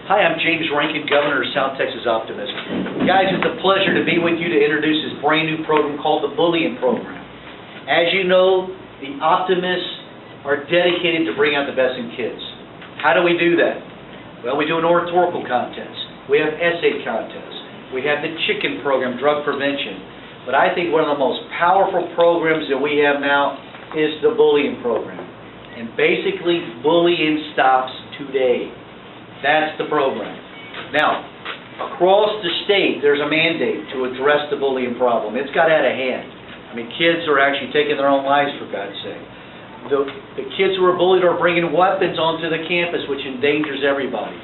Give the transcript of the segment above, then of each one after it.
Hi, I'm James Rankin, Governor of South Texas Optimist. Guys, it's a pleasure to be with you to introduce this brand new program called the Bullying Program. As you know, the Optimists are dedicated to bring out the best in kids. How do we do that? Well, we do an oratorical contest. We have essay contests. We have the chicken program, drug prevention. But I think one of the most powerful programs that we have now is the bullying program. And basically, bullying stops today. That's the program. Now, across the state, there's a mandate to address the bullying problem. It's got out of hand. I mean, kids are actually taking their own lives, for God's sake. The kids who are bullied are bringing weapons onto the campus, which endangers everybody.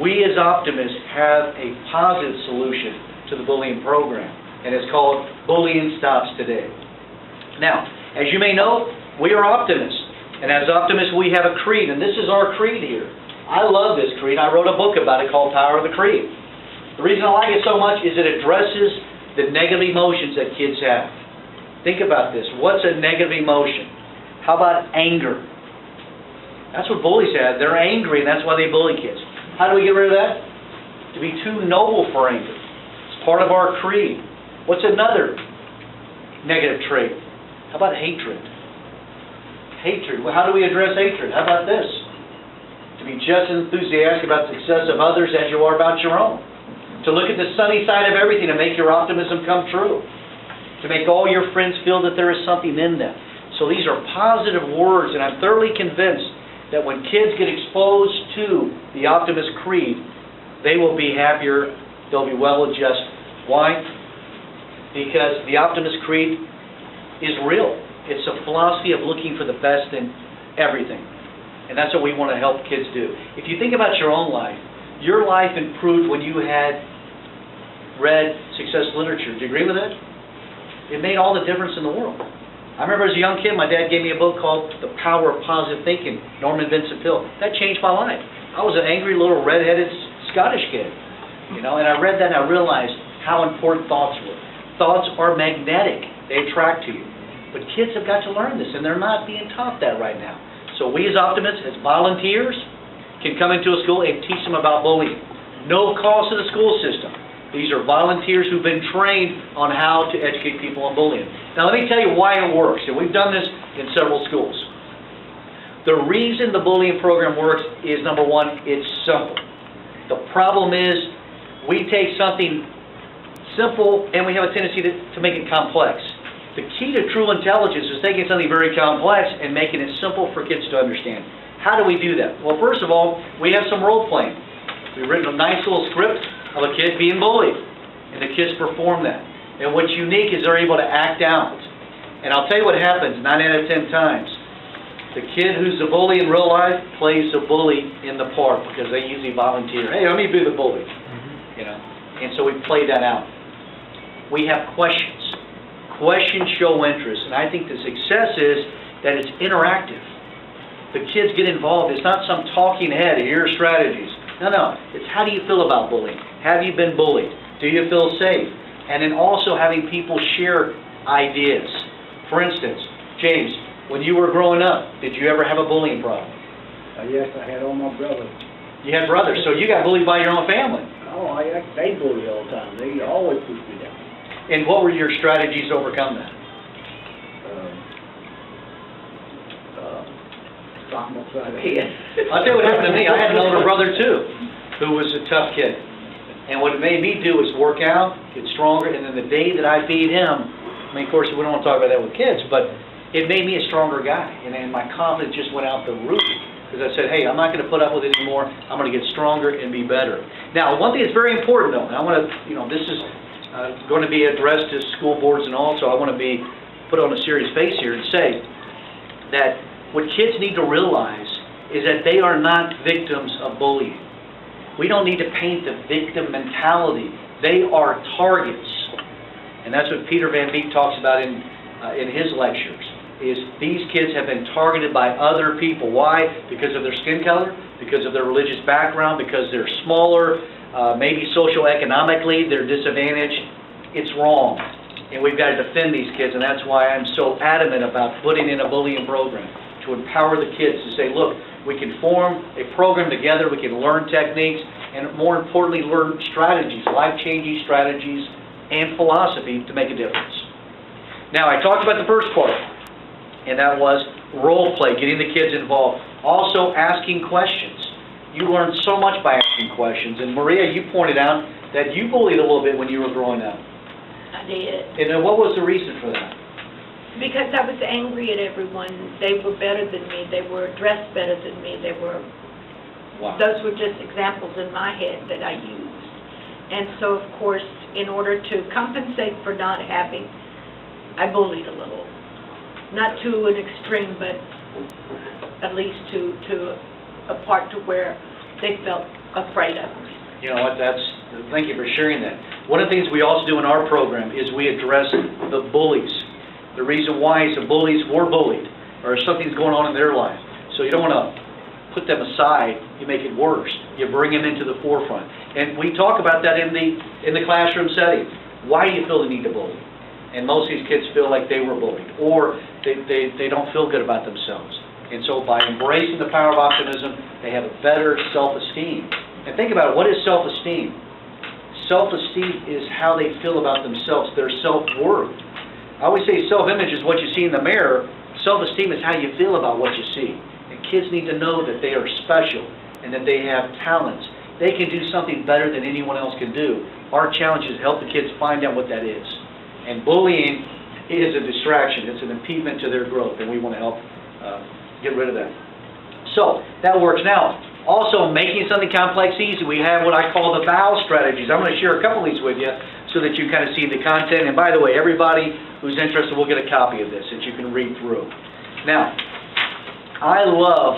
We as Optimists have a positive solution to the bullying program, and it's called Bullying Stops Today. Now, as you may know, we are Optimists, and as Optimists we have a creed, and this is our creed here. I love this creed. I wrote a book about it called Power of the Creed. The reason I like it so much is it addresses the negative emotions that kids have. Think about this. What's a negative emotion? How about anger? That's what bullies have. They're angry, and that's why they bully kids. How do we get rid of that? To be too noble for anger. It's part of our creed. What's another negative trait? How about hatred? Hatred. Well, how do we address hatred? How about this? To be just as enthusiastic about the success of others as you are about your own. To look at the sunny side of everything and make your optimism come true. To make all your friends feel that there is something in them. So these are positive words, and I'm thoroughly convinced that when kids get exposed to the Optimist Creed, they will be happier, they'll be well-adjusted. Why? Because the Optimist Creed is real. It's a philosophy of looking for the best in everything. And that's what we want to help kids do. If you think about your own life, your life improved when you had read success literature. Do you agree with that? It made all the difference in the world. I remember as a young kid, my dad gave me a book called The Power of Positive Thinking, Norman Vincent Peale. That changed my life. I was an angry little red-headed Scottish kid, and I read that and I realized how important thoughts were. Thoughts are magnetic. They attract to you. But kids have got to learn this, and they're not being taught that right now. So we as Optimists, as volunteers, can come into a school and teach them about bullying. No cost to the school system. These are volunteers who've been trained on how to educate people on bullying. Now let me tell you why it works, and we've done this in several schools. The reason the bullying program works is, number one, it's simple. The problem is we take something simple and we have a tendency to make it complex. The key to true intelligence is taking something very complex and making it simple for kids to understand. How do we do that? Well, first of all, we have some role-playing. We've written a nice little script of a kid being bullied, and the kids perform that. And what's unique is they're able to act out. And I'll tell you what happens 9 out of 10 times. The kid who's the bully in real life plays the bully in the park because they usually volunteer. Hey, let me be the bully. And so we play that out. We have questions. Questions show interest, and I think the success is that it's interactive. The kids get involved. It's not some talking head, here are strategies. No. It's how do you feel about bullying? Have you been bullied? Do you feel safe? And then also having people share ideas. For instance, James, when you were growing up, did you ever have a bullying problem? Yes, I had all my brothers. You had brothers, so you got bullied by your own family. Oh, they bullied all the time. They always pushed me down. And what were your strategies to overcome that? Stop them upside the head. I'll tell you what happened to me. I had an older brother, too, who was a tough kid. And what it made me do was work out, get stronger, and then the day that I beat him, I mean, of course, we don't want to talk about that with kids, but it made me a stronger guy. And my confidence just went out the roof. Because I said, hey, I'm not going to put up with it anymore. I'm going to get stronger and be better. Now, one thing that's very important, though, and I want to, this is going to be addressed to school boards and all, so I want to be put on a serious face here and say that what kids need to realize is that they are not victims of bullying. We don't need to paint the victim mentality. They are targets. And that's what Peter Van Beek talks about in his lectures, is these kids have been targeted by other people. Why? Because of their skin color, because of their religious background, because they're smaller, maybe socioeconomically they're disadvantaged. It's wrong. And we've got to defend these kids, and that's why I'm so adamant about putting in a bullying program, to empower the kids to say, look, we can form a program together, we can learn techniques, and more importantly, learn strategies, life-changing strategies and philosophy to make a difference. Now, I talked about the first part, and that was role play, getting the kids involved. Also, asking questions. You learn so much by asking questions. And Maria, you pointed out that you bullied a little bit when you were growing up. I did. And then what was the reason for that? Because I was angry at everyone. They were better than me. They were dressed better than me. Wow. Those were just examples in my head that I used. And so, of course, in order to compensate for not having, I bullied a little. Not to an extreme, but at least to a part to where they felt afraid of me. You know what, thank you for sharing that. One of the things we also do in our program is we address the bullies. The reason why is the bullies were bullied, or something's going on in their life. So you don't want to put them aside, you make it worse. You bring them into the forefront. And we talk about that in the classroom setting. Why do you feel the need to bully? And most of these kids feel like they were bullied, or they don't feel good about themselves. And so by embracing the power of optimism, they have a better self-esteem. And think about it, what is self-esteem? Self-esteem is how they feel about themselves, their self-worth. I always say self-image is what you see in the mirror. Self-esteem is how you feel about what you see. And kids need to know that they are special and that they have talents. They can do something better than anyone else can do. Our challenge is to help the kids find out what that is. And bullying is a distraction. It's an impediment to their growth, and we want to help get rid of that. So, that works. Now, also making something complex easy, we have what I call the VOW strategies. I'm going to share a couple of these with you so that you kind of see the content. And by the way, everybody who's interested will get a copy of this that you can read through. Now, I love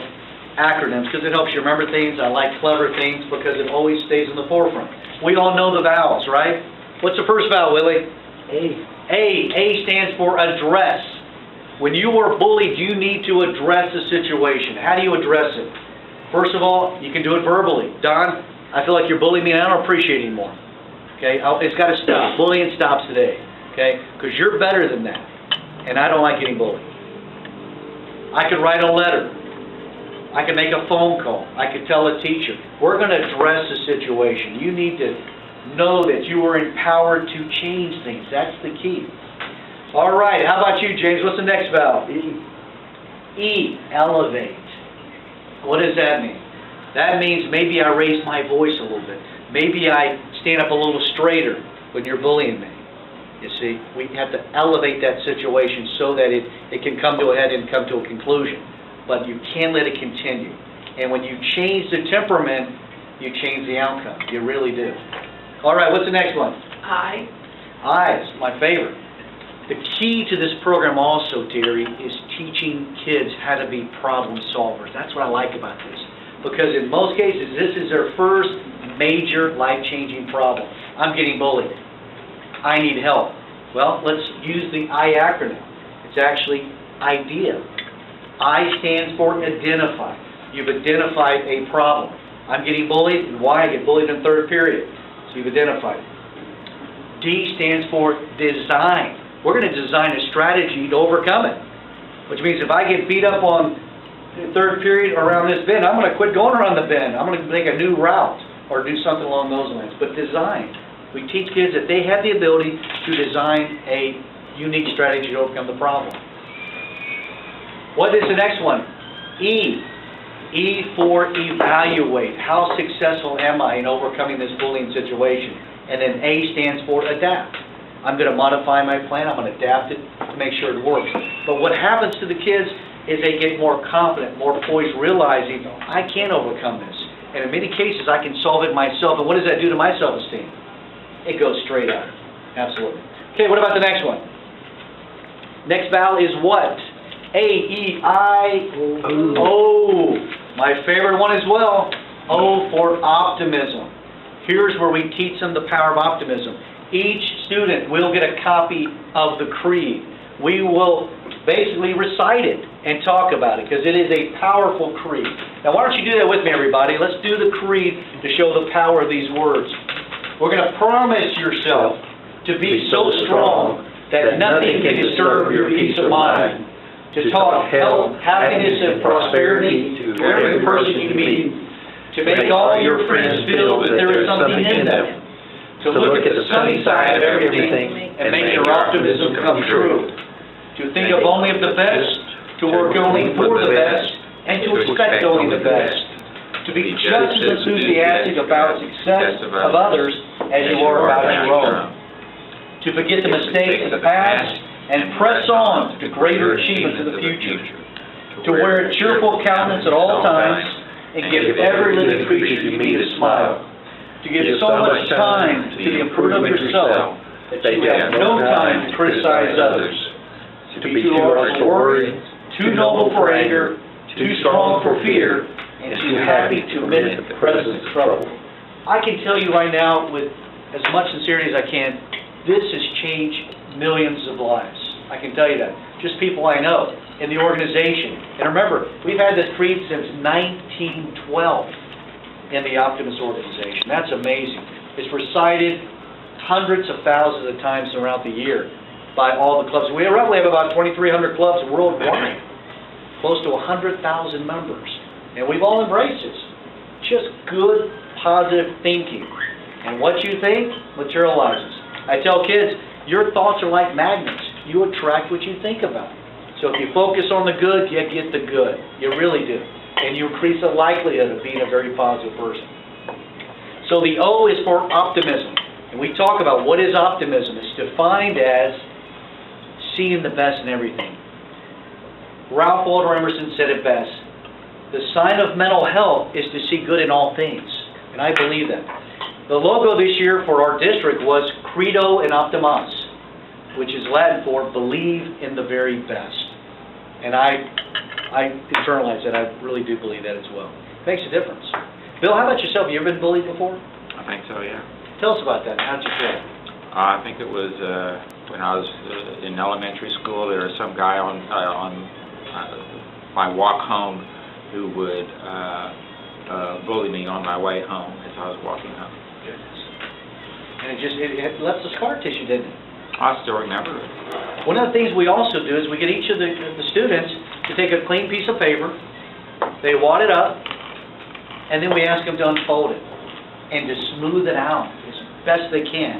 acronyms because it helps you remember things. I like clever things because it always stays in the forefront. We all know the vowels, right? What's the first vowel, Willie? A. A stands for address. When you are bullied, you need to address the situation. How do you address it? First of all, you can do it verbally. Don, I feel like you're bullying me and I don't appreciate it anymore. Okay, it's got to stop. Bullying stops today. Okay, because you're better than that. And I don't like getting bullied. I could write a letter. I could make a phone call. I could tell a teacher. We're going to address the situation. You need to know that you are empowered to change things. That's the key. All right, how about you, James? What's the next vowel? E. E, elevate. What does that mean? That means maybe I raise my voice a little bit. Maybe I stand up a little straighter when you're bullying me. You see, we have to elevate that situation so that it can come to a head and come to a conclusion. But you can't let it continue. And when you change the temperament, you change the outcome. You really do. All right, what's the next one? I. Eyes, my favorite. The key to this program also, Terry, is teaching kids how to be problem solvers. That's what I like about this. Because in most cases, this is their first major life-changing problem. I'm getting bullied. I need help. Well, let's use the I acronym. It's actually IDEA. I stands for identify. You've identified a problem. I'm getting bullied, and why? I get bullied in third period. So you've identified it. D stands for design. We're going to design a strategy to overcome it. Which means if I get beat up on the third period around this bend, I'm going to quit going around the bend. I'm going to make a new route or do something along those lines. But design. We teach kids that they have the ability to design a unique strategy to overcome the problem. What is the next one? E. E for evaluate. How successful am I in overcoming this bullying situation? And then A stands for adapt. I'm going to modify my plan. I'm going to adapt it to make sure it works. But what happens to the kids is they get more confident, more poised, realizing, I can overcome this. And in many cases, I can solve it myself. And what does that do to my self-esteem? It goes straight up. Absolutely. Okay, what about the next one? Next vowel is what? A-E-I-O. My favorite one as well. O for optimism. Here's where we teach them the power of optimism. Each student will get a copy of the creed. We will basically recite it and talk about it because it is a powerful creed. Now why don't you do that with me, everybody? Let's do the creed to show the power of these words. We're going to promise yourself to be so strong that nothing can disturb your peace of mind. To talk health, happiness, and prosperity to every person you meet. To make all your friends feel that there is something in them. To look at the sunny side of everything and make your optimism come true. To think of only of the best, to work only for the best, and to expect only the best. To be just as enthusiastic about success of others as you are about your own. To forget the mistakes of the past and press on to greater achievements in the future. To wear a cheerful countenance at all times and give every living creature you meet a smile. To give so much time to the improvement of yourself that you have no time to criticize others. To be too large for worry, too noble for anger, too strong for fear, and too happy to admit the presence of trouble. I can tell you right now, with as much sincerity as I can, this has changed millions of lives. I can tell you that. Just people I know in the organization. And remember, we've had this creed since 1912 in the Optimist organization. That's amazing. It's recited hundreds of thousands of times throughout the year by all the clubs. We roughly have about 2,300 clubs worldwide, close to 100,000 members. And we've all embraced this. Just good, positive thinking. And what you think materializes. I tell kids, your thoughts are like magnets. You attract what you think about. So if you focus on the good, you get the good. You really do. And you increase the likelihood of being a very positive person. So the O is for optimism. And we talk about what is optimism. It's defined as seeing the best in everything. Ralph Waldo Emerson said it best. The sign of mental health is to see good in all things. And I believe that. The logo this year for our district was Credo in Optimas, which is Latin for believe in the very best. And I internalize that. I really do believe that as well. It makes a difference. Bill, how about yourself? You ever been bullied before? I think so, yeah. Tell us about that. How'd you feel? I think it was when I was in elementary school. There was some guy on my walk home who would bully me on my way home as I was walking home. Goodness. And it left the scar tissue, didn't it? I still remember it. One of the things we also do is we get each of the students to take a clean piece of paper, they wad it up, and then we ask them to unfold it and to smooth it out as best they can.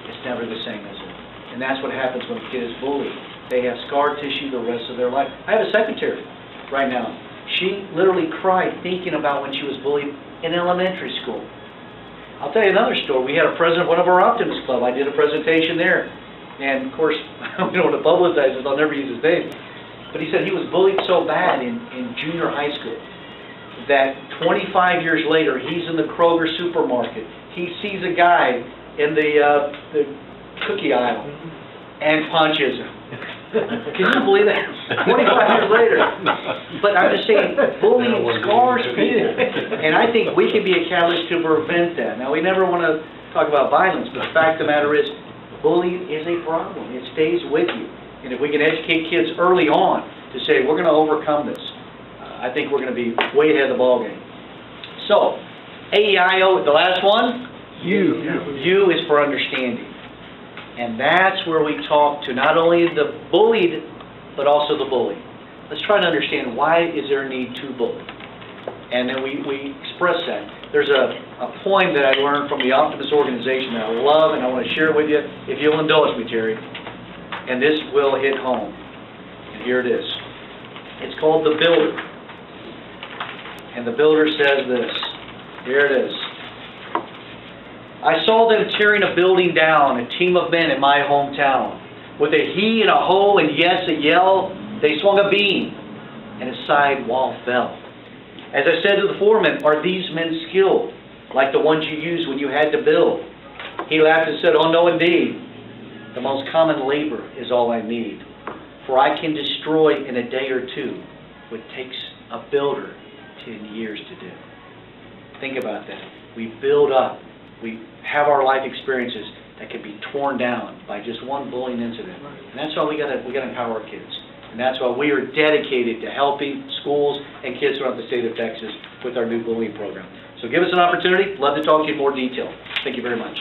It's never the same, is it? And that's what happens when a kid is bullied. They have scar tissue the rest of their life. I have a secretary right now. She literally cried thinking about when she was bullied in elementary school. I'll tell you another story. We had a president of one of our Optimist Club. I did a presentation there. And, of course, we don't want to publicize it. I'll never use his name. But he said he was bullied so bad in junior high school that 25 years later, he's in the Kroger supermarket. He sees a guy in the cookie aisle and punches him. Can you believe that? 25 years later. But I'm just saying, bullying scars people. And I think we can be a catalyst to prevent that. Now, we never want to talk about violence, but the fact of the matter is, bullying is a problem. It stays with you. And if we can educate kids early on to say, we're going to overcome this, I think we're going to be way ahead of the ballgame. So, AEIO, the last one? U is for understanding. And that's where we talk to not only the bullied, but also the bully. Let's try to understand, why is there a need to bully? And then we express that. There's a poem that I learned from the Optimist organization that I love, and I want to share it with you, if you'll indulge me, Terry. And this will hit home. And here it is. It's called The Builder. And the builder says this. Here it is. I saw them tearing a building down, a team of men in my hometown. With a he and a ho and yes, a yell, they swung a beam, and a side wall fell. As I said to the foreman, are these men skilled, like the ones you used when you had to build? He laughed and said, oh no indeed. The most common labor is all I need, for I can destroy in a day or two what takes a builder 10 years to do. Think about that. We build up. We have our life experiences that can be torn down by just one bullying incident. And that's why we got to empower our kids. And that's why we are dedicated to helping schools and kids throughout the state of Texas with our new bullying program. So give us an opportunity. Love to talk to you in more detail. Thank you very much.